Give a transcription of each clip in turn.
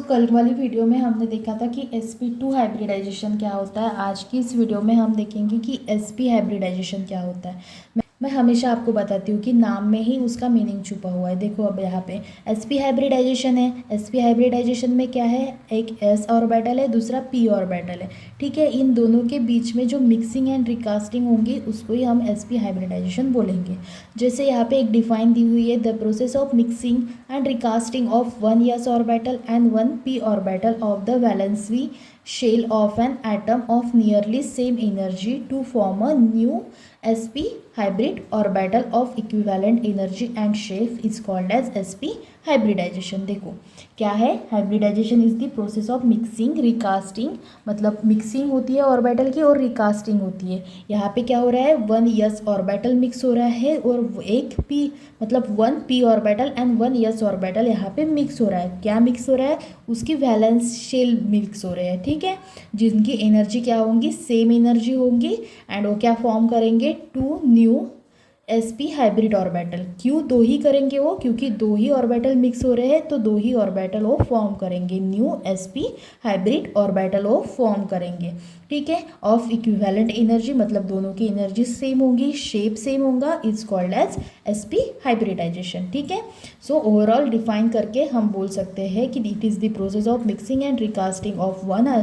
कल वाली वीडियो में हमने देखा था कि sp2 हाइब्रिडाइजेशन क्या होता है। आज की इस वीडियो में हम देखेंगे कि sp हाइब्रिडाइजेशन क्या होता है। मैं हमेशा आपको बताती हूँ कि नाम में ही उसका मीनिंग छुपा हुआ है। देखो अब यहाँ पे sp हाइब्रिडाइजेशन है। sp हाइब्रिडाइजेशन में क्या है, एक s ऑर्बिटल है, दूसरा p ऑर्बिटल है। ठीक है, इन दोनों के बीच में जो मिक्सिंग एंड रिकास्टिंग होंगी उसको ही हम sp हाइब्रिडाइजेशन बोलेंगे। जैसे यहाँ पे एक डिफाइन दी हुई है, the process of mixing and recasting of one s orbital and one p orbital of the valency shell of an atom of nearly same energy to form a new sp hybrid orbital of equivalent energy and shape is called as sp hybridization। देखो क्या है, hybridization is the process of mixing recasting, मतलब mixing होती है orbital की और recasting होती है। यहाँ पे क्या हो रहा है, वन s ऑर्बिटल मिक्स हो रहा है और एक p, मतलब one p orbital and one s orbital यहाँ पे मिक्स हो रहा है। क्या मिक्स हो रहा है, उसकी वैलेंस शेल मिक्स हो रहे हैं। ठीक है, जिनकी एनर्जी क्या होंगी, सेम एनर्जी होंगी एंड वो क्या फॉर्म करेंगे, two new sp hybrid orbital. क्यों दो ही करेंगे वो, क्योंकि दो ही ऑर्बिटल मिक्स हो रहे हैं तो दो ही ऑर्बिटल वो फॉर्म करेंगे, न्यू sp हाइब्रिड ऑर्बिटल वो फॉर्म करेंगे। ठीक है, ऑफ इक्विवेलेंट एनर्जी, मतलब दोनों की एनर्जी सेम होगी, शेप सेम होगा, is called as sp hybridisation. ठीक है, सो ओवरऑल डिफाइन करके हम बोल सकते हैं कि it is the process of mixing and recasting of one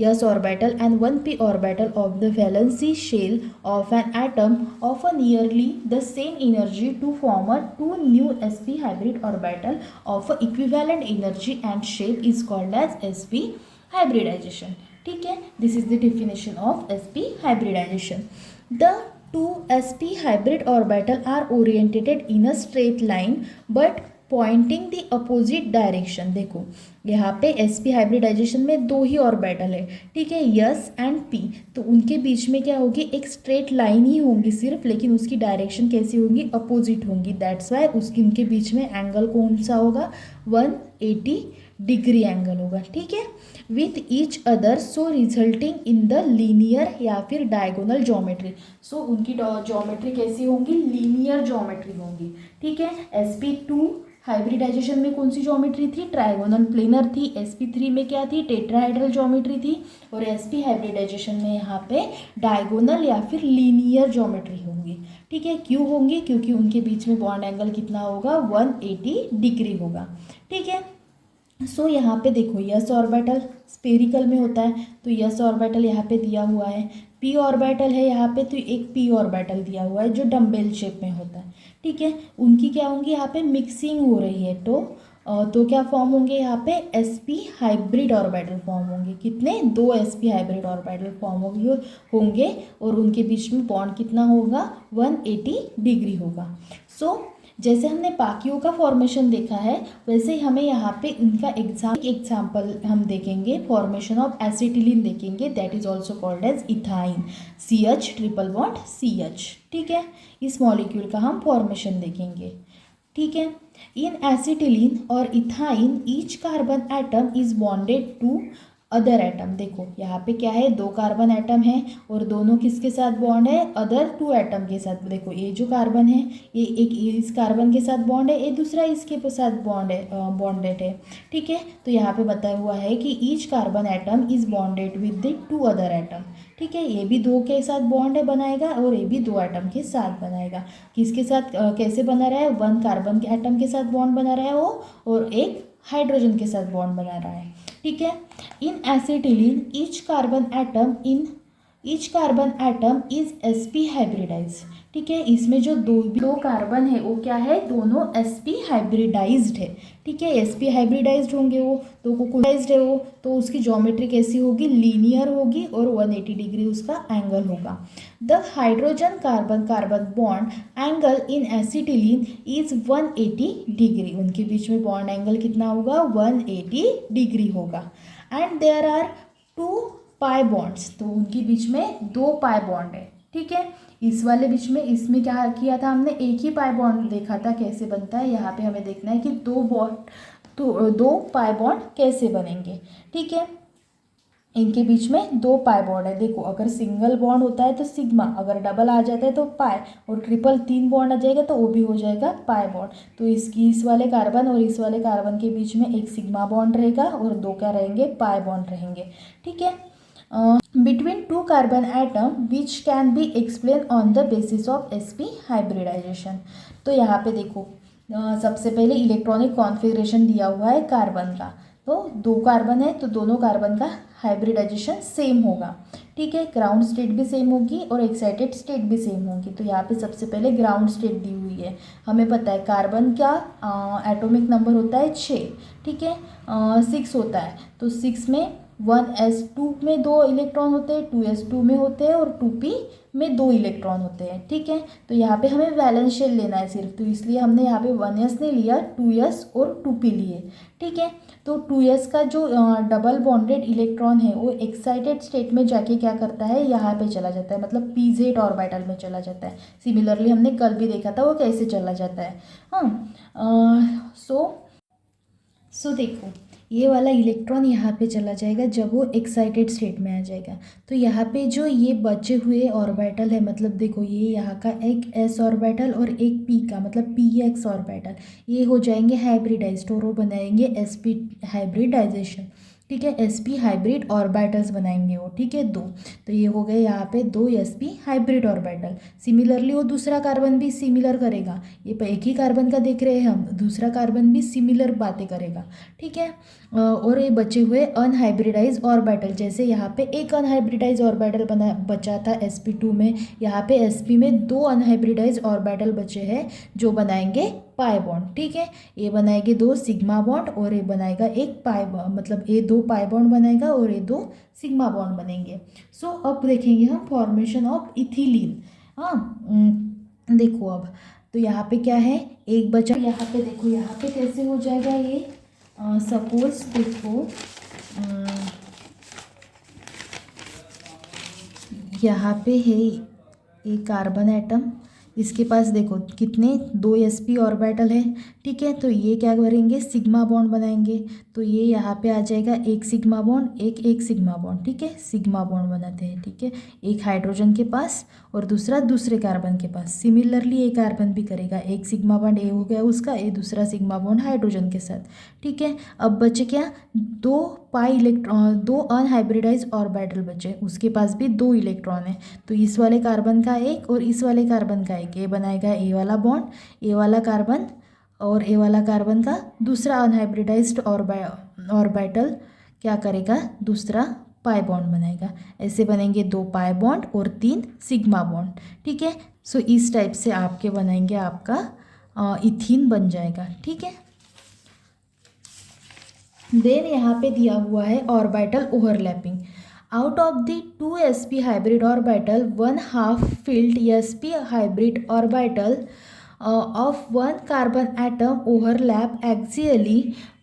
s orbital and one p orbital of the valency shell of an atom of a nearly the same energy to form a two new sp hybrid orbital of equivalent energy and shape is called as sp hybridization। ठीक है, this is the definition of sp hybridization। The two sp hybrid orbital are oriented in a straight line but Poynting the opposite direction. देखो यहाँ पे sp hybridisation में दो ही orbital है, ठीक है, s एंड p, तो उनके बीच में क्या होगी, एक स्ट्रेट लाइन ही होंगी सिर्फ, लेकिन उसकी डायरेक्शन कैसी होंगी, अपोजिट होंगी। दैट्स वाई उसकी उनके बीच में एंगल कौन सा होगा, 180 डिग्री एंगल होगा। ठीक है, with each other, so resulting in the linear या फिर डायगोनल ज्योमेट्री। सो उनकी ज्योमेट्री कैसी होंगी, लीनियर ज्योमेट्री होंगी। ठीक है, sp2 हाइब्रिडाइजेशन में कौन सी ज्योमेट्री थी, ट्रायगोनल प्लेनर थी। sp3 में क्या थी, टेट्राहेड्रल ज्योमेट्री थी। और sp हाइब्रिडाइजेशन में यहाँ पे डायगोनल या फिर लीनियर ज्योमेट्री होंगी। ठीक है, क्यों होंगी, क्योंकि उनके बीच में बॉन्ड एंगल कितना होगा, 180 डिग्री होगा। ठीक है, सो यहाँ पे देखो यस ऑर्बिटल स्पेरिकल में होता है, तो यस ऑर्बिटल यहाँ पे दिया हुआ है। पी ऑर्बिटल है यहाँ पे, तो एक पी ऑर्बिटल दिया हुआ है जो डम्बेल शेप में होता है। ठीक है, उनकी क्या होंगी, यहाँ पे मिक्सिंग हो रही है तो क्या फॉर्म होंगे, यहाँ पे sp हाइब्रिड ऑर्बिटल फॉर्म होंगे। कितने, दो sp हाइब्रिड ऑर्बिटल फॉर्म होंगे और उनके बीच में बॉन्ड कितना होगा, 180 डिग्री होगा। सो जैसे हमने बाकियों का फॉर्मेशन देखा है, वैसे ही हमें यहाँ पे इनका एग्जाम्पल हम देखेंगे, फॉर्मेशन ऑफ एसिटिलीन देखेंगे, that is also called as ethyne, CH triple bond CH। ठीक है, इस मॉलिक्यूल का हम फॉर्मेशन देखेंगे। ठीक है, इन एसिटिलीन और ethyne each carbon atom is bonded to other atom. देखो यहाँ पे क्या है, दो कार्बन एटम है और दोनों किसके साथ बॉन्ड है, अदर टू एटम के साथ। देखो ये जो कार्बन है, ये एक इस कार्बन के साथ बॉन्ड है, ये दूसरा इसके साथ बॉन्डेड है। ठीक है, तो यहाँ पे बताया हुआ है कि each carbon atom is bonded with the two other atom. ठीक है, ये भी दो के साथ बॉन्ड बनाएगा और ये भी दो एटम के साथ बनाएगा। किसके साथ कैसे बना रहा है, वन कार्बन के एटम के साथ बॉन्ड बना रहा है वो, और एक हाइड्रोजन के साथ बॉन्ड बना रहा है। ठीक है, in acetylene each carbon atom is sp hybridize. ठीक है, इसमें जो दो कार्बन है वो क्या है, दोनों sp हाइब्रिडाइज्ड है। ठीक है, sp हाइब्रिडाइज्ड होंगे वो, तो कोकुलाइज्ड है वो, तो उसकी ज्योमेट्री कैसी होगी, लीनियर होगी और 180 डिग्री उसका एंगल होगा। The hydrogen carbon bond angle in acetylene is 180 degree. उनके बीच में बॉन्ड एंगल कितना होगा, 180 डिग्री होगा। And there are two pi bonds, तो उनके बीच में दो पाई बॉन्ड है। ठीक है, इस वाले बीच में, इसमें क्या किया था हमने, एक ही पाई बॉन्ड देखा था कैसे बनता है। यहाँ पे हमें देखना है कि दो पाई बॉन्ड कैसे बनेंगे। ठीक है, इनके बीच में दो पाई बॉन्ड है। देखो अगर सिंगल बॉन्ड होता है तो सिग्मा, अगर डबल आ जाता है तो पाई, और ट्रिपल तीन बॉन्ड आ जाएगा तो वो भी हो जाएगा पाई बॉन्ड। तो इस वाले कार्बन और इस वाले कार्बन के बीच में एक सिग्मा बॉन्ड रहेगा और दो क्या रहेंगे, पाई बॉन्ड रहेंगे। ठीक है। Between two carbon atom which can be explain on the basis of sp hybridisation. तो यहाँ पे देखो सबसे पहले इलेक्ट्रॉनिक कॉन्फ़िगरेशन दिया हुआ है कार्बन का। तो दो कार्बन है तो दोनों कार्बन का हाइब्रिडाइजेशन सेम होगा। ठीक है, ग्राउंड स्टेट भी सेम होगी और एक्साइटेड स्टेट भी सेम होगी। तो यहाँ पे सबसे पहले ग्राउंड स्टेट दी हुई है। हमें पता है कार्बन का एटॉमिक नंबर होता है 6। ठीक है, 6 होता है। तो 6 में 1s2 में 2 इलेक्ट्रॉन होते हैं, 2s2 में होते हैं और 2p में 2 इलेक्ट्रॉन होते हैं। ठीक है, तो यहाँ पे हमें वैलेंस शेल लेना है सिर्फ, तो इसलिए हमने यहाँ पे 1s नहीं लिया, 2s और 2p लिए। ठीक है, तो 2s का जो डबल बॉन्डेड इलेक्ट्रॉन है वो एक्साइटेड स्टेट में जाके क्या करता है, यहाँ पे चला जाता है, मतलब pz ऑर्बिटल में चला जाता है। सिमिलरली हमने कल भी देखा था वो कैसे चला जाता है। हाँ, सो देखो ये वाला इलेक्ट्रॉन यहाँ पे चला जाएगा जब वो एक्साइटेड स्टेट में आ जाएगा। तो यहाँ पे जो ये बचे हुए ऑर्बिटल है, मतलब देखो ये यहाँ का एक s ऑर्बिटल और एक p का, मतलब px ऑर्बिटल, ये हो जाएंगे हाइब्रिडाइज्ड और वो बनाएंगे sp हाइब्रिडाइजेशन। ठीक है, sp हाइब्रिड ऑर्बिटल्स बनाएंगे वो। ठीक है, दो, तो ये हो गए यहाँ पे दो sp हाइब्रिड ऑर्बिटल। सिमिलरली वो दूसरा कार्बन भी सिमिलर करेगा। ये एक ही कार्बन का देख रहे हैं हम, दूसरा कार्बन भी सिमिलर बातें करेगा। ठीक है, और ये बचे हुए अनहाइब्रिडाइज ऑर्बिटल, जैसे यहाँ पे एक अनहाइब्रिडाइज ऑर्बिटल बचा था sp2 में, यहाँ पे sp में दो अनहाइब्रिडाइज ऑर्बिटल बचे हैं जो बनाएंगे पाई बॉन्ड। ठीक है, ये बनाएंगे दो सिग्मा बॉन्ड और ये बनाएगा एक पाई, मतलब ये दो पाई बॉन्ड बनाएगा और ये दो सिग्मा बॉन्ड बनेंगे। सो अब देखेंगे हम फॉर्मेशन ऑफ इथिलीन। हाँ, देखो अब तो यहाँ पे क्या है, एक बचा, यहाँ पे देखो यहाँ पे कैसे हो जाएगा ये, सपोज देखो यहाँ पे है एक कार्बन एटम, इसके पास देखो कितने दो sp ऑर्बिटल है। ठीक है, तो ये क्या करेंगे, सिग्मा बॉन्ड बनाएंगे। तो ये यहाँ पे आ जाएगा एक सिग्मा बॉन्ड, एक सिग्मा बॉन्ड। ठीक है, सिग्मा बॉन्ड बनाते हैं। ठीक है, एक हाइड्रोजन के पास और दूसरा दूसरे कार्बन के पास। सिमिलरली एक कार्बन भी करेगा, एक सिग्मा बॉन्ड ए हो गया उसका, ये दूसरा सिग्मा बॉन्ड हाइड्रोजन के साथ। ठीक है, अब बचे क्या, दो पाई इलेक्ट्रॉन, दो अनहाइब्रिडाइज ऑर्बिटल बचे, उसके पास भी दो इलेक्ट्रॉन है। तो इस वाले कार्बन का एक और इस वाले कार्बन का एक, ये बनाएगा ए वाला बॉन्ड, ए वाला कार्बन और ए वाला कार्बन का दूसरा अनहाइब्रिडाइज्ड ऑर्बिटल क्या करेगा, दूसरा पाई बॉन्ड बनाएगा। ऐसे बनेंगे दो पाई बॉन्ड और 3 सिग्मा बॉन्ड। ठीक है, सो इस टाइप से आपके बनेंगे, आपका इथीन बन जाएगा। ठीक है, देन यहाँ पे दिया हुआ है orbital overlapping. Out of the 2 sp hybrid orbital 1/2 filled sp hybrid orbital of one carbon atom overlap axially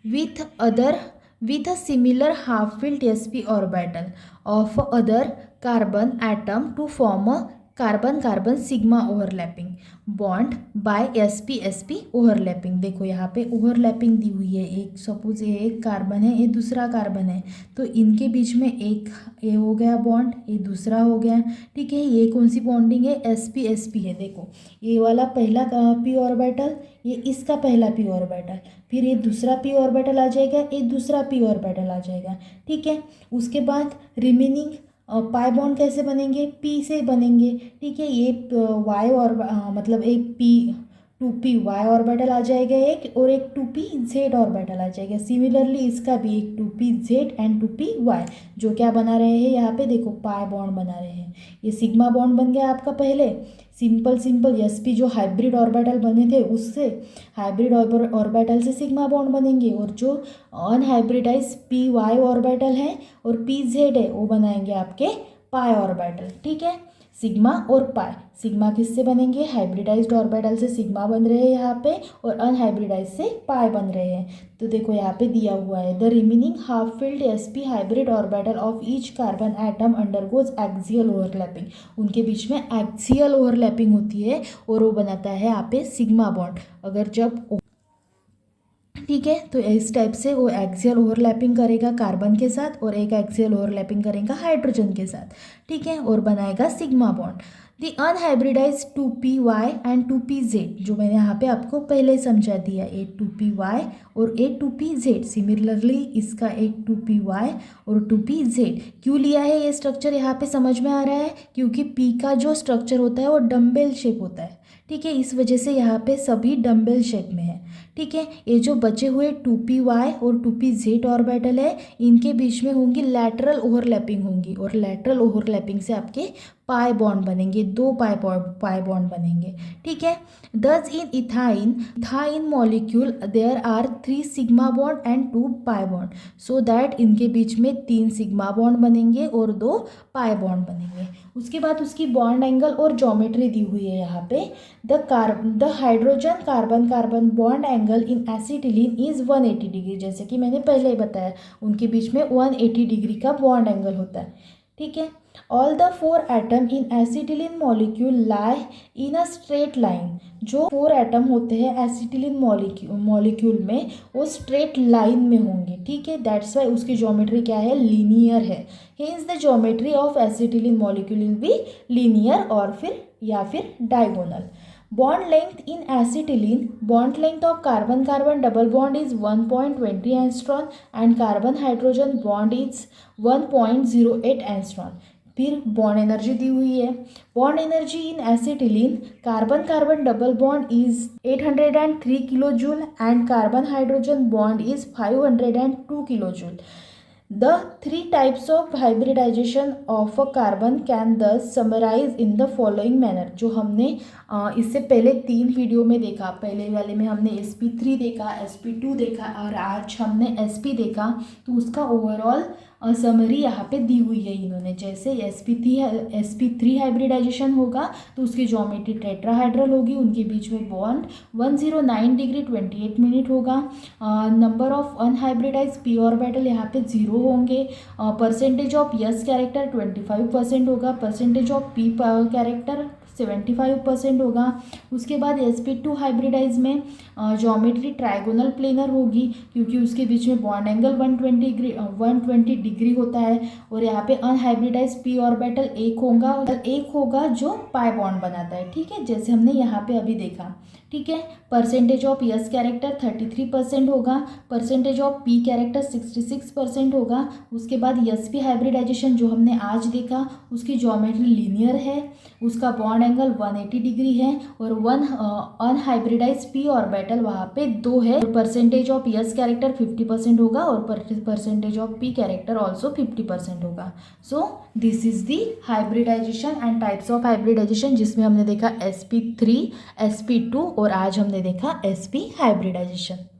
with a similar half filled sp orbital of other carbon atom to form a carbon carbon sigma overlapping bond by sp overlapping. देखो यहाँ पे overlapping दी हुई है, एक suppose ये एक carbon है, ये दूसरा कार्बन है, तो इनके बीच में एक ये हो गया बॉन्ड, ये दूसरा हो गया। ठीक है, ये कौन सी बॉन्डिंग है, sp है। देखो ये वाला पहला p ऑर्बिटल, ये इसका पहला p ऑर्बिटल, फिर ये दूसरा p ऑर्बिटल आ जाएगा, ये दूसरा p ऑर्बिटल आ जाएगा। ठीक है, उसके बाद रिमेनिंग पाई बॉन्ड कैसे बनेंगे, p से बनेंगे। ठीक है, ये y और मतलब एक p 2p y ऑर्बिटल आ जाएगा एक, और एक 2p z ऑर्बिटल आ जाएगा। सिमिलरली इसका भी एक 2p z and 2p y, जो क्या बना रहे हैं यहाँ पे देखो पाई बॉन्ड बना रहे हैं। ये सिग्मा बॉन्ड बन गया आपका पहले, सिंपल sp जो हाइब्रिड ऑर्बिटल बने थे उससे हाइब्रिड ऑर्बिटल से सिग्मा बॉन्ड बनेंगे, और जो अनहाइब्रिडाइज पी वाई ऑर्बिटल है और पी जेड है वो बनाएंगे आपके पाई ऑर्बिटल। ठीक है, सिग्मा और पाई, सिग्मा किससे बनेंगे, हाइब्रिडाइज्ड ऑर्बिटल से सिग्मा बन रहे हैं यहाँ पे, और अनहाइब्रिडाइज से पाई बन रहे हैं। तो देखो यहाँ पे दिया हुआ है the remaining half filled sp hybrid orbital of each carbon atom undergoes axial overlapping. उनके बीच में एक्सियल ओवरलैपिंग होती है और वो बनाता है यहाँ पे सिग्मा बॉन्ड। अगर ठीक है। तो इस टाइप से वो एक्सियल ओवरलैपिंग करेगा कार्बन के साथ और एक एक्सियल ओवरलैपिंग करेगा हाइड्रोजन के साथ, ठीक है, और बनाएगा sigma bond. The unhybridised 2p-Y and 2p-Z, जो मैंने यहाँ पे आपको पहले समझा दिया, एक 2p-Y और एक 2p-Z। सिमिलरली इसका एक 2p-Y और 2p-Z क्यों लिया है ये स्ट्रक्चर यहाँ पे समझ में आ रहा है, क्योंकि p का जो स्ट्रक्चर होता है वो डम्बेल शेप होता है, ठीक है, इस वजह से यहाँ पे सभी डम्बेल शेप में है, ठीक है। ये जो बचे हुए 2p-Y और 2p-Z ऑर्बिटल है, इनके बीच में होंगी लैटरल ओवरलैपिंग होंगी और लैटरल ओवरलैपिंग से आपके पाई बॉन्ड बनेंगे, दो पाई बॉन्ड बनेंगे, ठीक है। Thus in ethyne molecule there are 3 sigma bond and 2 pi bond, so that इनके बीच में 3 सिग्मा बॉन्ड बनेंगे और 2 पाई बॉन्ड बनेंगे। उसके बाद उसकी बॉन्ड एंगल और ज्योमेट्री दी हुई है यहाँ पे। The hydrogen carbon carbon bond angle in acetylene is 180 degree, जैसे कि मैंने पहले ही बताया, उनके बीच में 180 डिग्री का बॉन्ड एंगल होता है, ठीक है। All the 4 atom in acetylene molecule lie in a straight line, जो 4 एटम होते हैं एसिटिलीन मॉलिक्यूल में वो स्ट्रेट लाइन में होंगे, ठीक है। दैट्स वाई उसकी ज्योमेट्री क्या है, लीनियर है। Hence the geometry of acetylene molecule will be linear और फिर diagonal. Bond length in acetylene, bond length of carbon-carbon double bond is 1.20 angstrom and carbon-hydrogen bond is 1.08 angstrom। फिर bond energy दी हुई है। Bond energy in acetylene, carbon carbon double bond is 803 kilo joule and carbon hydrogen bond is 502 kilo joule. The 3 types of hybridization of a carbon can thus summarize in the following manner। जो हमने इससे पहले 3 video में देखा, पहले वाले में हमने sp3 देखा, sp2 देखा और आज हमने sp देखा, तो उसका ओवरऑल समरी यहाँ पे दी हुई है इन्होंने। जैसे sp3 हाइब्रिडाइजेशन होगा तो उसकी ज्योमेट्री टेट्राहाइड्रल होगी, उनके बीच में बॉन्ड 109 डिग्री 28 मिनट होगा। Number of unhybridised p orbital यहाँ पे 0 होंगे। परसेंटेज ऑफ यस कैरेक्टर 25% होगा, परसेंटेज ऑफ p कैरेक्टर 75% होगा। उसके बाद sp2 हाइब्रिडाइज में ज्योमेट्री ट्राइगोनल प्लेनर होगी, क्योंकि उसके बीच में बॉन्ड एंगल 120 डिग्री होता है। और यहाँ पे अनहाइब्रिडाइज p ऑर्बिटल एक होगा जो पाई बॉन्ड बनाता है, ठीक है, जैसे हमने यहाँ पे अभी देखा, ठीक है। परसेंटेज ऑफ यस कैरेक्टर 33% होगा, परसेंटेज ऑफ p कैरेक्टर 66% होगा। उसके बाद sp हाइब्रिडाइजेशन जो हमने आज देखा, उसकी ज्योमेट्री लीनियर है, उसका बॉन्ड एंगल 180 डिग्री है और अनहाइब्रिडाइज p ऑर्बिटल वहाँ पे 2 है। परसेंटेज ऑफ यस कैरेक्टर 50% होगा और percentage of p character also 50% होगा। So this is the hybridisation and types of hybridisation, जिसमें हमने देखा sp3, sp2 और आज हमने देखा sp हाइब्रिडाइजेशन।